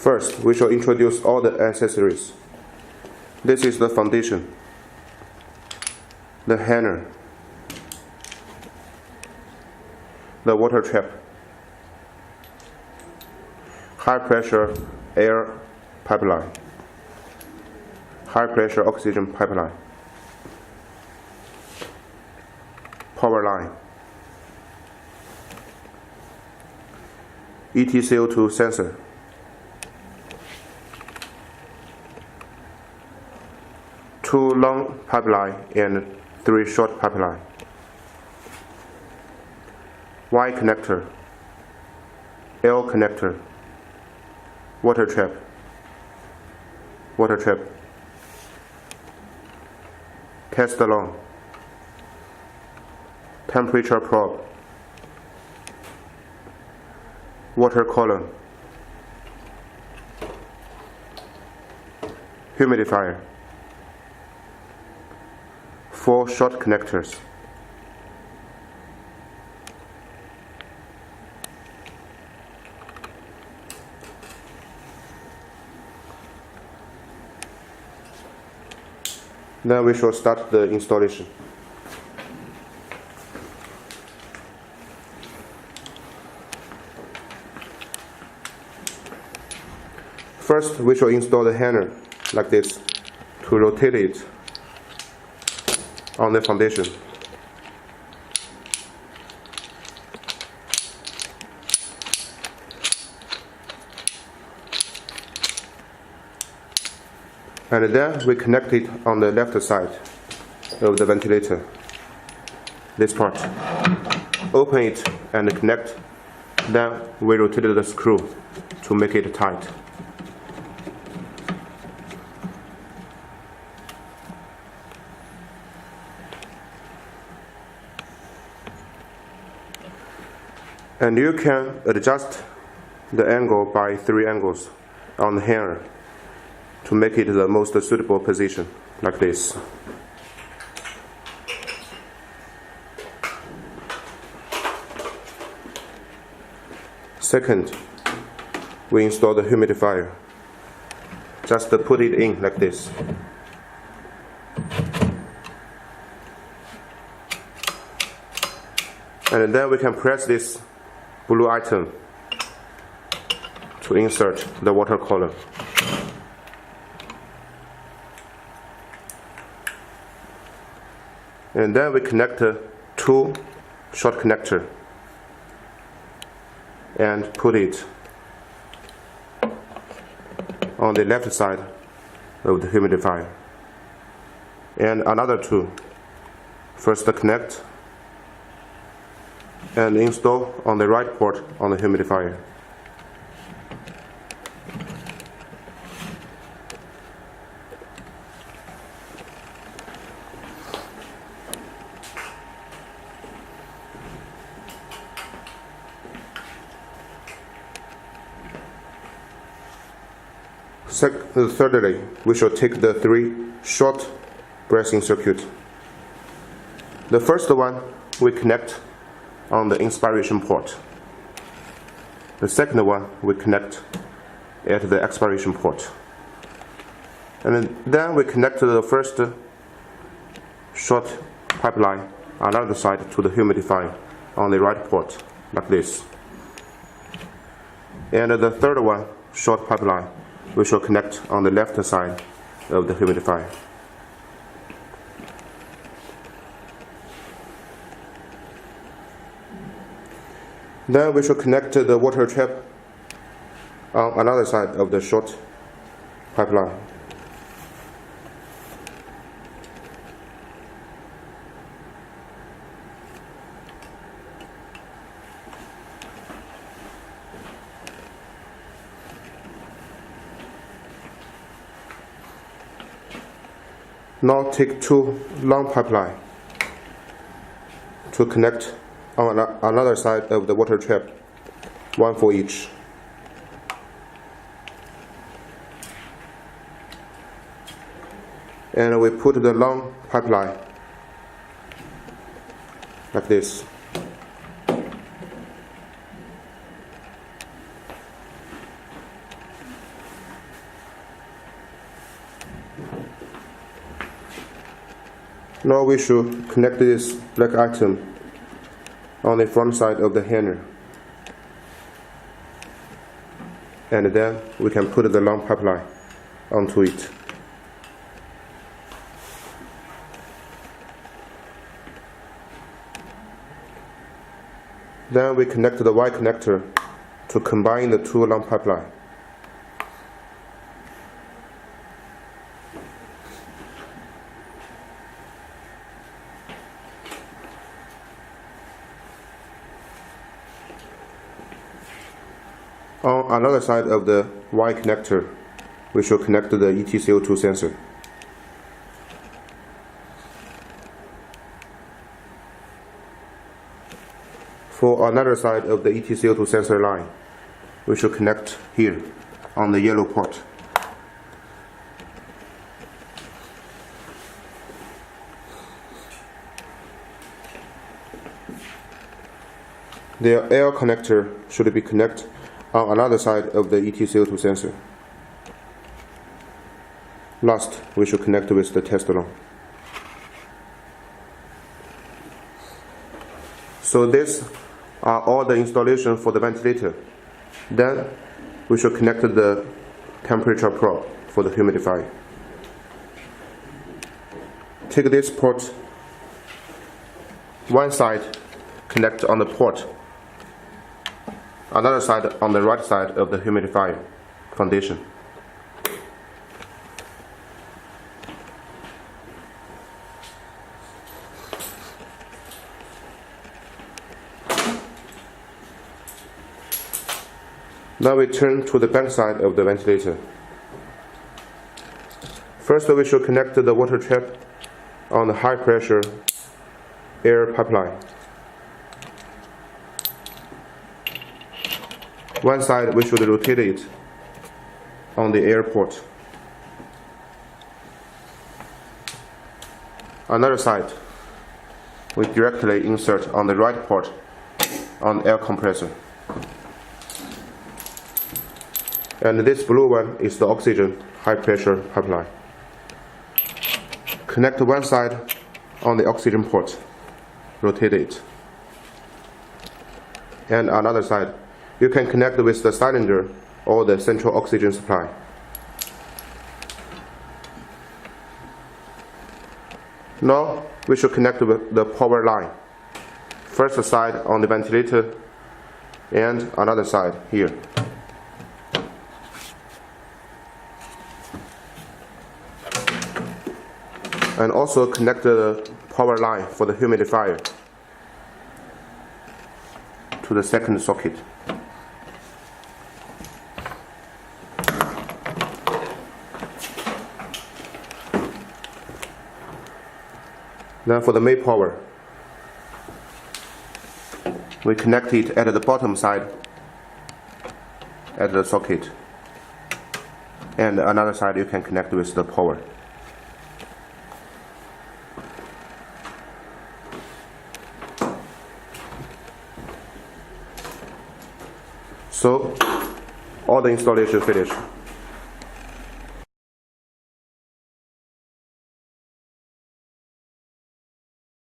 First, we shall introduce all the accessories. This is the foundation, the hanger, the water trap, high pressure air pipeline, high pressure oxygen pipeline, power line, EtCO2 sensor, two long pipeline and three short pipeline, Y connector, L connector, water trap, test along, temperature probe, water column, humidifier, 4 short connectors, then we shall start the installation. First, we shall install the hanger like this to rotate it on the foundation. And then we connect it on the left side of the ventilator, this part. Open it and connect, then we rotate the screw to make it tight. And you can adjust the angle by 3 angles on the hanger to make it the most suitable position, like this. Second, we install the humidifier. Just put it in like this. And then we can press this blue item to insert the water column. And then we connect 2 short connector and put it on the left side of the humidifier. And another 2. First connect and install on the right port on the humidifier. Thirdly, we shall take the 3 short bracing circuit. The first one we connect on the inspiration port. The second one we connect at the expiration port. And then we connect the first short pipeline on the other side to the humidifier on the right port, like this. And the third one, short pipeline, we shall connect on the left side of the humidifier. Then we shall connect the water trap on another side of the short pipeline. Now take 2 long pipeline to connect on another side of the water trap, 1 for each. And we put the long pipeline like this. Now we should connect this black item on the front side of the hanger. And then we can put the long pipeline onto it. Then we connect the Y connector to combine the two long pipeline. On another side of the Y connector, we should connect the ETCO2 sensor. For another side of the ETCO2 sensor line, we should connect here on the yellow port. The L connector should be connected on another side of the ETCO2 sensor. Last, we should connect with the test line. So these are all the installation for the ventilator. Then we should connect the temperature probe for the humidifier. Take this port, one side connect on the port, another side on the right side of the humidifier foundation. Now we turn to the back side of the ventilator. First we should connect the water trap on the high pressure air pipeline. One side we should rotate it on the air port. Another side we directly insert on the right port on the air compressor. And this blue one is the oxygen high pressure pipeline. Connect one side on the oxygen port, rotate it. And another side, you can connect with the cylinder or the central oxygen supply. Now we should connect with the power line. First side on the ventilator and another side here. And also connect the power line for the humidifier to the second socket. Then for the main power, we connect it at the bottom side at the socket, and another side you can connect with the power. So all the installation finished.